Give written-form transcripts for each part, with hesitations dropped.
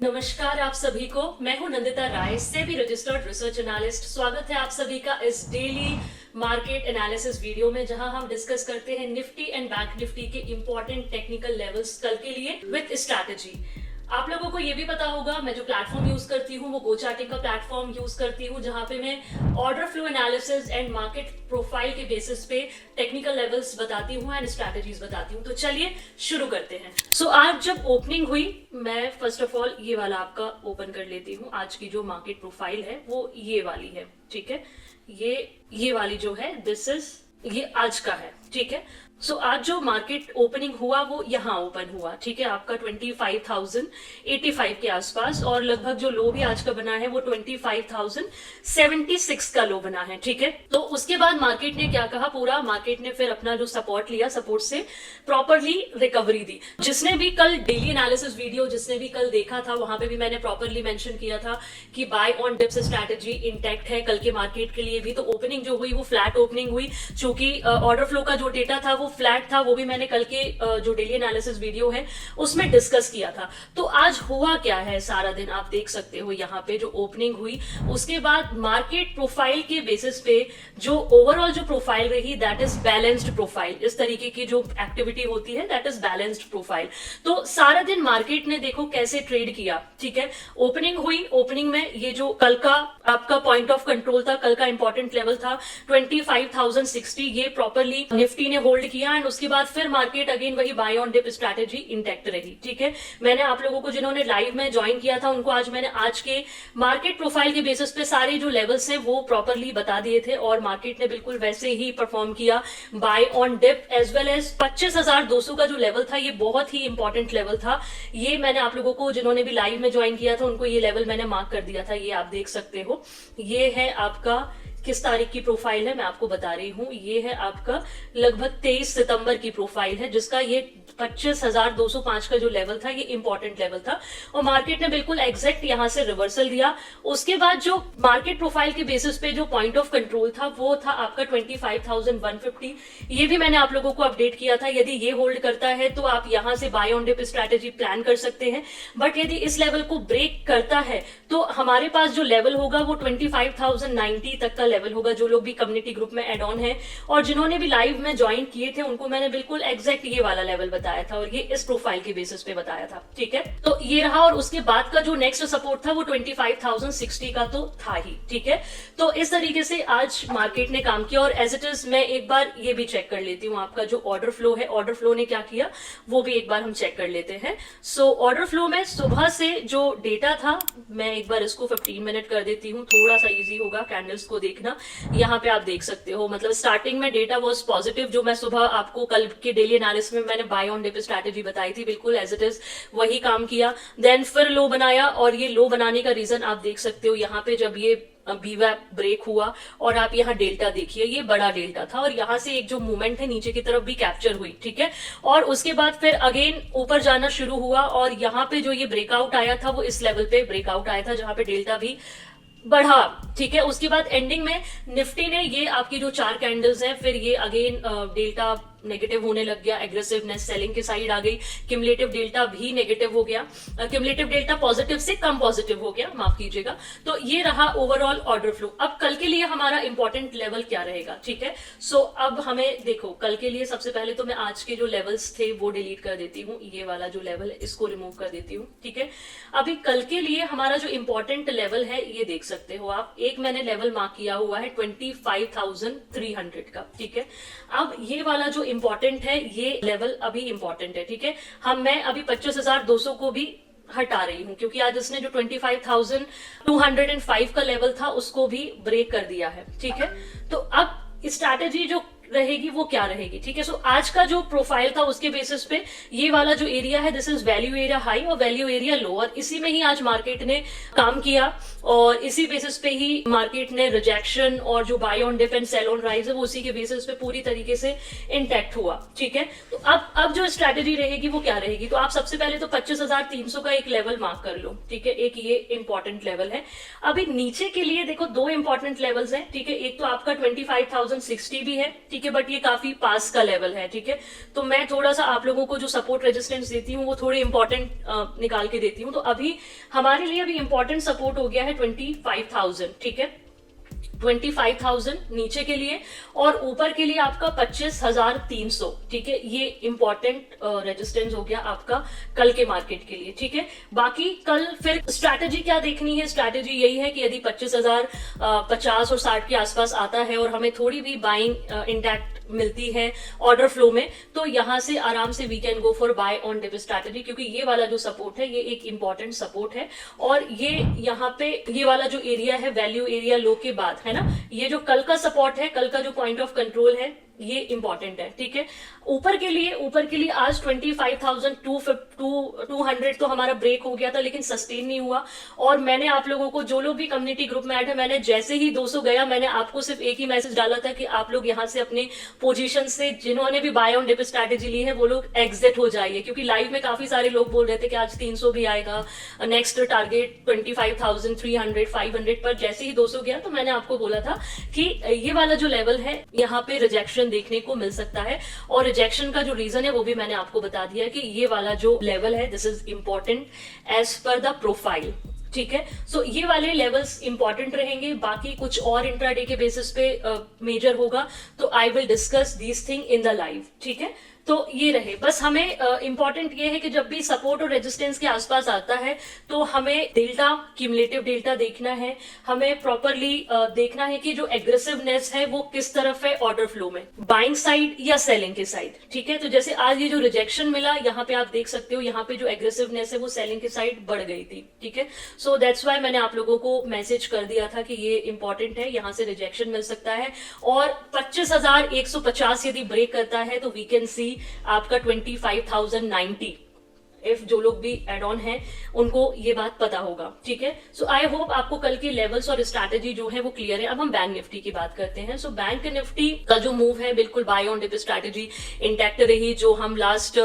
नमस्कार आप सभी को। मैं हूं नंदिता राय, सेबी रजिस्टर्ड रिसर्च एनालिस्ट। स्वागत है आप सभी का इस डेली मार्केट एनालिसिस वीडियो में, जहां हम डिस्कस करते हैं निफ्टी एंड बैंक निफ्टी के इंपॉर्टेंट टेक्निकल लेवल्स कल के लिए विद स्ट्रैटेजी। आप लोगों को ये भी पता होगा, मैं जो प्लेटफॉर्म यूज करती हूँ वो गो चार्टिंग का प्लेटफॉर्म यूज करती हूँ, जहां पे मैं order flow analysis and market profile के बेसिस पे टेक्निकल लेवल्स बताती हूँ एंड स्ट्रैटेजीज बताती हूँ। तो चलिए शुरू करते हैं। आज जब ओपनिंग हुई, मैं फर्स्ट ऑफ ऑल ये वाला आपका ओपन कर लेती हूँ। आज की जो मार्केट प्रोफाइल है वो ये वाली है, ठीक है। ये वाली जो है दिस इज ये आज का है, ठीक है। आज जो मार्केट ओपनिंग हुआ वो यहाँ ओपन हुआ, ठीक है, आपका 25,085 के आसपास, और लगभग जो लो भी आज का बना है वो 25,076 का लो बना है, ठीक है। तो उसके बाद मार्केट ने क्या कहा, पूरा मार्केट ने फिर अपना जो सपोर्ट लिया, सपोर्ट से प्रॉपरली रिकवरी दी। जिसने भी कल डेली एनालिसिस वीडियो जिसने भी कल देखा था, वहां पे भी मैंने प्रॉपरली मेंशन किया था कि buy on dips strategy intact है कल के मार्केट के लिए भी। तो ओपनिंग जो हुई वो फ्लैट ओपनिंग हुई, चूंकि ऑर्डर फ्लो का जो डेटा था वो फ्लैट था, वो भी मैंने कल के जो डेली एनालिसिस वीडियो है उसमें डिस्कस किया था। तो आज हुआ क्या है, सारा दिन आप देख सकते हो यहाँ पे जो ओपनिंग हुई, उसके बाद मार्केट प्रोफाइल के बेसिस पे जो ओवरऑल जो प्रोफाइल रही दैट इज बैलेंस्ड प्रोफाइल। इस तरीके की जो एक्टिविटी होती है दैट इज बैलेंस्ड प्रोफाइल। तो सारा दिन मार्केट ने देखो कैसे ट्रेड किया, ठीक है। ओपनिंग हुई, ओपनिंग में ये जो कल का आपका पॉइंट ऑफ कंट्रोल था, कल का इंपॉर्टेंट लेवल था 25,060, ये प्रॉपरली निफ्टी ने होल्ड किया एंड उसके बाद फिर मार्केट अगेन वही buy on dip strategy intact रही, ठीक है। मैंने आप लोगों को जिन्होंने लाइव में ज्वाइन किया था उनको आज मैंने आज के मार्केट प्रोफाइल के बेसिस पे सारे जो लेवल्स हैं वो प्रॉपरली बता दिए थे, और मार्केट ने बिल्कुल वैसे ही परफॉर्म किया buy on dip as well as 25,200 का जो लेवल था, ये बहुत ही इंपॉर्टेंट लेवल था। ये मैंने आप लोगों को जिन्होंने भी लाइव में ज्वाइन किया था उनको ये लेवल मैंने मार्क कर दिया था, ये आप देख सकते हो। ये है आपका किस तारीख की प्रोफाइल है मैं आपको बता रही हूं, ये है आपका लगभग 23 सितंबर की प्रोफाइल है, जिसका ये 25,205 का जो लेवल था ये इंपॉर्टेंट लेवल था, और मार्केट ने बिल्कुल एग्जैक्ट यहां से रिवर्सल दिया। उसके बाद जो मार्केट प्रोफाइल के बेसिस पे जो पॉइंट ऑफ कंट्रोल था वो था आपका 25,150। ये भी मैंने आप लोगों को अपडेट किया था, यदि ये होल्ड करता है तो आप यहां से buy on dip strategy plan कर सकते हैं, बट यदि इस लेवल को ब्रेक करता है तो हमारे पास जो लेवल होगा वो 25,090 तक का लेवल होगा। जो लोग भी कम्युनिटी ग्रुप में एड ऑन है और जिन्होंने भी लाइव में ज्वाइन किए थे उनको मैंने बिल्कुल एग्जैक्ट ये वाला लेवल बताया था, और ये इस प्रोफाइल के बेसिस पे बताया था, ठीक है। तो ये रहा, और उसके बाद का जो नेक्स्ट सपोर्ट था वो 25,060 का तो था ही, ठीक है। तो इस तरीके से आज मार्केट ने काम किया, और एज इट इज मैं एक बार ये भी चेक कर लेती हूँ, आपका जो ऑर्डर फ्लो है, ऑर्डर फ्लो ने क्या किया वो भी एक बार हम चेक कर लेते हैं। ऑर्डर फ्लो में सुबह से जो डेटा था, मैं एक बार इसको 15 मिनट कर देती हूँ, थोड़ा सा इजी होगा कैंडल्स को देखना। यहाँ पे आप देख सकते हो, मतलब स्टार्टिंग में डेटा वाज पॉजिटिव, जो मैं सुबह आपको कल के डेली एनालिसिस में मैंने बाय ऑन डिप स्ट्रैटेजी बताई थी, बिल्कुल एज इट इज वही काम किया। देन फिर लो बनाया, और ये लो बनाने का रीजन आप देख सकते हो यहाँ पे, जब ये बीवैप ब्रेक हुआ और आप यहाँ डेल्टा देखिए, ये बड़ा डेल्टा था, और यहाँ से एक जो मूवमेंट है नीचे की तरफ भी कैप्चर हुई, ठीक है। और उसके बाद फिर अगेन ऊपर जाना शुरू हुआ, और यहाँ पे जो ये ब्रेकआउट आया था वो इस लेवल पे ब्रेकआउट आया था जहां पे डेल्टा भी बढ़ा, ठीक है। उसके बाद एंडिंग में निफ्टी ने ये आपकी जो 4 कैंडल्स हैं, फिर ये अगेन डेल्टा नेगेटिव होने लग गया, एग्रेसिवनेस सेलिंग की साइड आ गई, क्यूमुलेटिव डेल्टा भी नेगेटिव हो गया, क्यूमुलेटिव डेल्टा पॉजिटिव से कम पॉजिटिव हो गया, माफ कीजिएगा। तो ये रहा ओवरऑल ऑर्डर फ्लो। अब कल के लिए हमारा इंपॉर्टेंट लेवल क्या रहेगा, ठीक है। अब हमें देखो, कल के लिए सबसे पहले तो मैं आज के जो लेवल्स थे वो डिलीट कर देती हूँ, ये वाला जो लेवल है इसको रिमूव कर देती हूँ, ठीक है। अभी कल के लिए हमारा जो इंपॉर्टेंट लेवल है ये देख सकते हो आप, एक मैंने लेवल मार्क किया हुआ है 25,300 का, ठीक है। अब ये वाला जो इंपॉर्टेंट है, ये लेवल अभी इंपॉर्टेंट है, ठीक है। मैं अभी 25,200 को भी हटा रही हूं, क्योंकि आज इसने जो 25,205 का लेवल था उसको भी ब्रेक कर दिया है, ठीक है। तो अब स्ट्रैटेजी जो रहेगी वो क्या रहेगी, ठीक है। आज का जो प्रोफाइल था उसके बेसिस पे ये वाला जो एरिया है this is value area high और वैल्यू एरिया लो, और इसी में ही आज मार्केट ने काम किया, और इसी बेसिस पे ही मार्केट ने रिजेक्शन और जो buy on dip and sell on rise है वो उसी के बेसिस पे पूरी तरीके से इंटैक्ट हुआ, ठीक है। तो अब जो स्ट्रैटेजी रहेगी वो क्या रहेगी, तो आप सबसे पहले तो 25,300 का एक लेवल मार्क कर लो, ठीक है। एक ये इंपॉर्टेंट लेवल है। अभी नीचे के लिए देखो 2 इंपॉर्टेंट लेवल्स हैं, ठीक है। एक तो आपका 25,060 भी है, ठीक ठीक है, बट ये काफी पास का लेवल है, ठीक है। तो मैं थोड़ा सा आप लोगों को जो सपोर्ट रेजिस्टेंस देती हूँ वो थोड़े इंपॉर्टेंट निकाल के देती हूँ। तो अभी हमारे लिए अभी इंपॉर्टेंट सपोर्ट हो गया है 25,000, ठीक है, 25,000 नीचे के लिए, और ऊपर के लिए आपका 25,300, ठीक है। ये इंपॉर्टेंट रेजिस्टेंस हो गया आपका कल के मार्केट के लिए, ठीक है। बाकी कल फिर स्ट्रैटेजी क्या देखनी है, स्ट्रैटेजी यही है कि यदि 25,050 और 60 के आसपास आता है और हमें थोड़ी भी बाइंग इंटैक्ट मिलती है ऑर्डर फ्लो में, तो यहां से आराम से we can go for buy on dip strategy, क्योंकि ये वाला जो सपोर्ट है ये एक इंपॉर्टेंट सपोर्ट है। और ये यहाँ पे ये वाला जो एरिया है वैल्यू एरिया लो के बाद, है ना, ये जो कल का सपोर्ट है, कल का जो पॉइंट ऑफ कंट्रोल है, ये इंपॉर्टेंट है, ठीक है। ऊपर के लिए आज 25,200 तो हमारा ब्रेक हो गया था, लेकिन सस्टेन नहीं हुआ। और मैंने आप लोगों को, जो लोग भी कम्युनिटी ग्रुप में ऐड है, मैंने जैसे ही 200 गया, मैंने आपको सिर्फ एक ही मैसेज डाला था कि आप लोग यहां से अपने पोजीशन से, जिन्होंने भी बाय ऑन डिप स्ट्रैटेजी ली है, वो लोग एग्जिट हो जाइए, क्योंकि लाइव में काफी सारे लोग बोल रहे थे कि आज 300 भी आएगा, नेक्स्ट टारगेट 25,300 500 पर। जैसे ही 200 गया तो मैंने आपको बोला था कि ये वाला जो लेवल है यहाँ पे रिजेक्शन देखने को मिल सकता है, और रिजेक्शन का जो रीजन है वो भी मैंने आपको बता दिया कि ये वाला जो लेवल है this is important as per the profile, ठीक है। सो ये वाले लेवल्स इंपॉर्टेंट रहेंगे। बाकी कुछ और इंट्राडे के बेसिस पे मेजर होगा, तो I will discuss these thing in the live, ठीक है। तो ये रहे, बस हमें इंपॉर्टेंट ये है कि जब भी सपोर्ट और रेजिस्टेंस के आसपास आता है तो हमें डेल्टा, क्यूमुलेटिव डेल्टा देखना है, हमें प्रॉपरली देखना है कि जो एग्रेसिवनेस है वो किस तरफ है ऑर्डर फ्लो में, बाइंग साइड या सेलिंग के साइड, ठीक है। तो जैसे आज ये जो रिजेक्शन मिला, यहाँ पे आप देख सकते हो, यहाँ पे जो एग्रेसिवनेस है वो सेलिंग के साइड बढ़ गई थी, ठीक है। सो दैट्स वाई मैंने आप लोगों को मैसेज कर दिया था कि ये इंपॉर्टेंट है, यहाँ से रिजेक्शन मिल सकता है। और 25,150 यदि ब्रेक करता है तो वी कैन सी आपका 25,090। इफ जो लोग भी एड ऑन है उनको ये बात पता होगा, ठीक है। सो आई होप आपको कल के लेवल्स और स्ट्रैटेजी जो है वो क्लियर है। अब हम बैंक निफ्टी की बात करते हैं। सो बैंक निफ्टी का जो मूव है बिल्कुल buy on dip strategy intact रही, जो हम लास्ट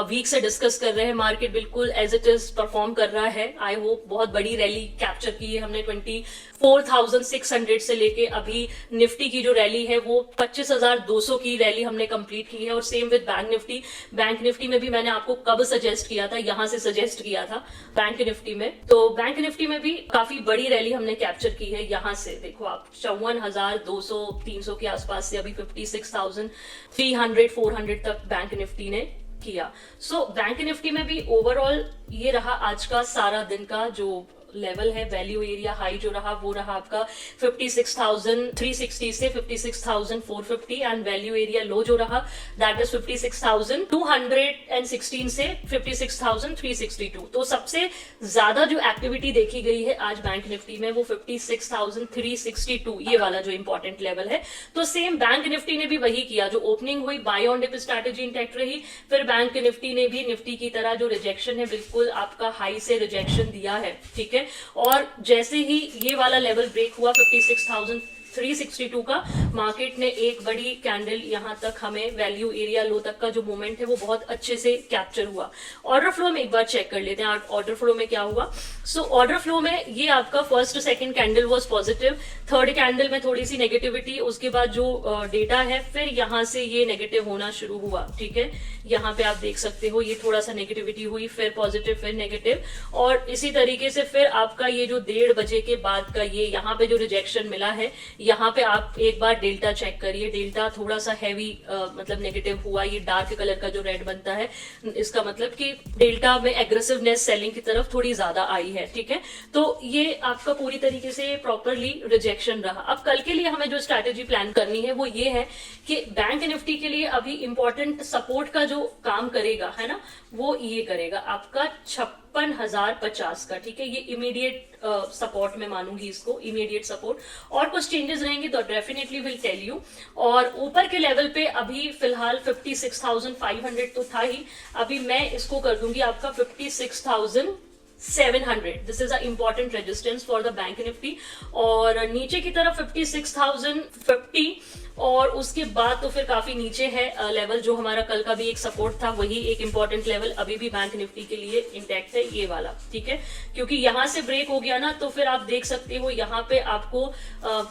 वीक से डिस्कस कर रहे हैं। मार्केट बिल्कुल एज इट इज परफॉर्म कर रहा है। आई होप बहुत बड़ी रैली कैप्चर की है हमने 24,600 से लेके अभी निफ्टी की जो रैली है वो 25,200 की रैली हमने कंप्लीट की है। और same with bank Nifty. Bank Nifty में भी मैंने आपको कब सजेस्ट किया था, यहां से सजेस्ट किया था बैंक निफ्टी में। तो बैंक निफ्टी में भी काफी बड़ी रैली हमने कैप्चर की है। यहां से देखो आप 54,200 300 के आसपास से अभी 56,300 400 तक बैंक निफ्टी ने किया। सो बैंक निफ्टी में भी ओवरऑल ये रहा आज का सारा दिन का जो लेवल है। वैल्यू एरिया हाई जो रहा वो रहा आपका 56,360 से 56,450 एंड वैल्यू एरिया लो जो रहा दैट इज 56,216 से 56,362। तो सबसे ज्यादा जो एक्टिविटी देखी गई है आज बैंक निफ्टी में वो 56,362 ये वाला जो इंपॉर्टेंट लेवल है। तो सेम बैंक निफ्टी ने भी वही किया, जो ओपनिंग हुई buy on dip strategy intact रही, फिर बैंक निफ्टी ने भी निफ्टी की तरह जो रिजेक्शन है बिल्कुल आपका हाई से रिजेक्शन दिया है, ठीक है। और जैसे ही ये वाला लेवल ब्रेक हुआ 56,362 का, मार्केट ने एक बड़ी कैंडल यहां तक हमें वैल्यू एरिया लो तक का जो मूवमेंट है वो बहुत अच्छे से कैप्चर हुआ। ऑर्डर फ्लो में एक बार चेक कर लेते हैं ऑर्डर फ्लो में क्या हुआ। सो ऑर्डर फ्लो में ये आपका first second candle was positive, third candle में थोड़ी सी नेगेटिविटी, उसके बाद जो डेटा है फिर यहां से ये नेगेटिव होना शुरू हुआ, ठीक है। यहाँ पे आप देख सकते हो ये थोड़ा सा नेगेटिविटी हुई, फिर पॉजिटिव, फिर नेगेटिव, और इसी तरीके से फिर आपका ये जो 1:30 बजे के बाद का ये यहाँ पे जो रिजेक्शन मिला है, यहाँ पे आप एक बार डेल्टा चेक करिए। डेल्टा थोड़ा सा हैवी मतलब नेगेटिव हुआ, ये डार्क कलर का जो रेड बनता है इसका मतलब कि डेल्टा में एग्रेसिवनेस सेलिंग की तरफ थोड़ी ज्यादा आई है, ठीक है। तो ये आपका पूरी तरीके से प्रॉपरली रिजेक्शन रहा। अब कल के लिए हमें जो स्ट्रैटेजी प्लान करनी है वो ये है कि बैंक निफ्टी के लिए अभी इंपॉर्टेंट सपोर्ट का जो काम करेगा, है ना, वो ये करेगा आपका 56,050 का, ठीक है। ये इमीडिएट सपोर्ट में मानूंगी इसको, इमीडिएट सपोर्ट। और कुछ चेंजेस रहेंगे तो डेफिनेटली विल टेल यू। और ऊपर के लेवल पे अभी फिलहाल 56,500 तो था ही, अभी मैं इसको कर दूंगी आपका 56,700। This is a important resistance for the bank Nifty. और नीचे की तरफ 56,050 और उसके बाद तो फिर काफी नीचे है लेवल, जो हमारा कल का भी एक सपोर्ट था, वही एक इंपॉर्टेंट लेवल अभी भी बैंक निफ्टी के लिए इंटैक्ट है, ये वाला, ठीक है। क्योंकि यहां से ब्रेक हो गया ना, तो फिर आप देख सकते हो यहाँ पे आपको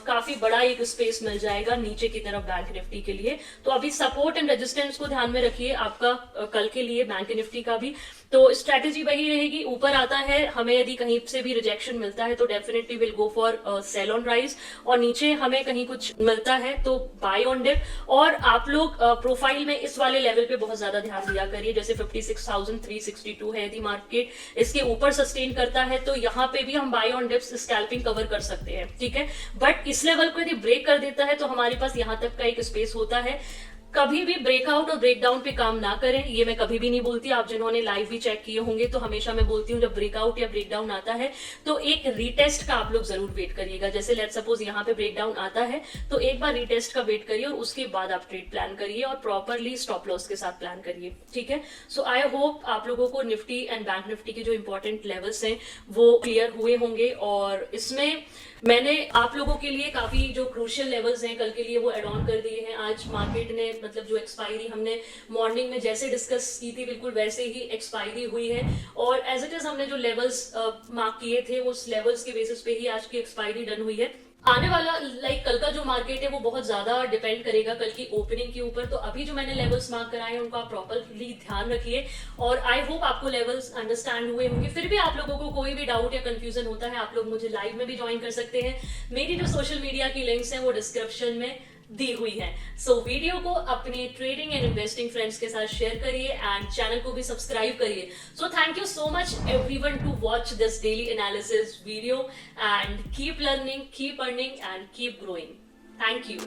काफी बड़ा एक स्पेस मिल जाएगा नीचे की तरफ बैंक निफ्टी के लिए। तो अभी सपोर्ट एंड रेजिस्टेंस को ध्यान में रखिए आपका कल के लिए बैंक निफ्टी का भी। तो स्ट्रेटेजी वही रहेगी, ऊपर आता है हमें यदि कहीं से भी रिजेक्शन मिलता है तो definitely will go for sale on rise, और नीचे हमें कहीं कुछ मिलता है तो बाय ऑन डिप। और आप लोग प्रोफाइल में इस वाले लेवल पे बहुत ज्यादा ध्यान दिया करिए, जैसे 56,362 है, यदि मार्केट इसके ऊपर सस्टेन करता है तो यहाँ पे भी हम buy on dips scalping cover कर सकते हैं, ठीक है। बट इस लेवल को यदि ब्रेक कर देता है तो हमारे पास यहाँ तक का एक स्पेस होता है। कभी भी ब्रेकआउट और ब्रेकडाउन पे काम ना करें, ये मैं कभी भी नहीं बोलती। आप जिन्होंने लाइव भी चेक किए होंगे तो हमेशा मैं बोलती हूँ जब ब्रेकआउट या ब्रेकडाउन आता है तो एक रीटेस्ट का आप लोग जरूर वेट करिएगा। जैसे लेट सपोज यहाँ पे ब्रेकडाउन आता है तो एक बार रीटेस्ट का वेट करिए और उसके बाद आप ट्रेड प्लान करिए और प्रॉपरली स्टॉप लॉस के साथ प्लान करिए, ठीक है। सो आई होप आप लोगों को निफ्टी एंड बैंक निफ्टी के जो इंपॉर्टेंट लेवल्स हैं वो क्लियर हुए होंगे, और इसमें मैंने आप लोगों के लिए काफी जो क्रूशियल लेवल्स हैं कल के लिए वो एड ऑन कर दिए हैं। आज मार्केट ने मतलब जो एक्सपायरी हमने मॉर्निंग में जैसे डिस्कस की थी बिल्कुल वैसे ही एक्सपायरी हुई है, और एज इट इज हमने जो लेवल्स मार्क किए थे उस लेवल्स के बेसिस पे ही आज की एक्सपायरी डन हुई है। आने वाला कल का जो मार्केट है वो बहुत ज्यादा डिपेंड करेगा कल की ओपनिंग के ऊपर। तो अभी जो मैंने लेवल्स मार्क कराए हैं उनको आप प्रॉपरली ध्यान रखिए, और आई होप आपको लेवल्स अंडरस्टैंड हुए होंगे। फिर भी आप लोगों को कोई भी डाउट या कंफ्यूजन होता है आप लोग मुझे लाइव में भी ज्वाइन कर सकते हैं। मेरी जो सोशल मीडिया की लिंक्स हैं वो डिस्क्रिप्शन में दी हुई है। सो वीडियो को अपने ट्रेडिंग एंड इन्वेस्टिंग फ्रेंड्स के साथ शेयर करिए एंड चैनल को भी सब्सक्राइब करिए। So thank you so much everyone to watch this daily analysis video, and keep learning, keep earning and keep growing. Thank you.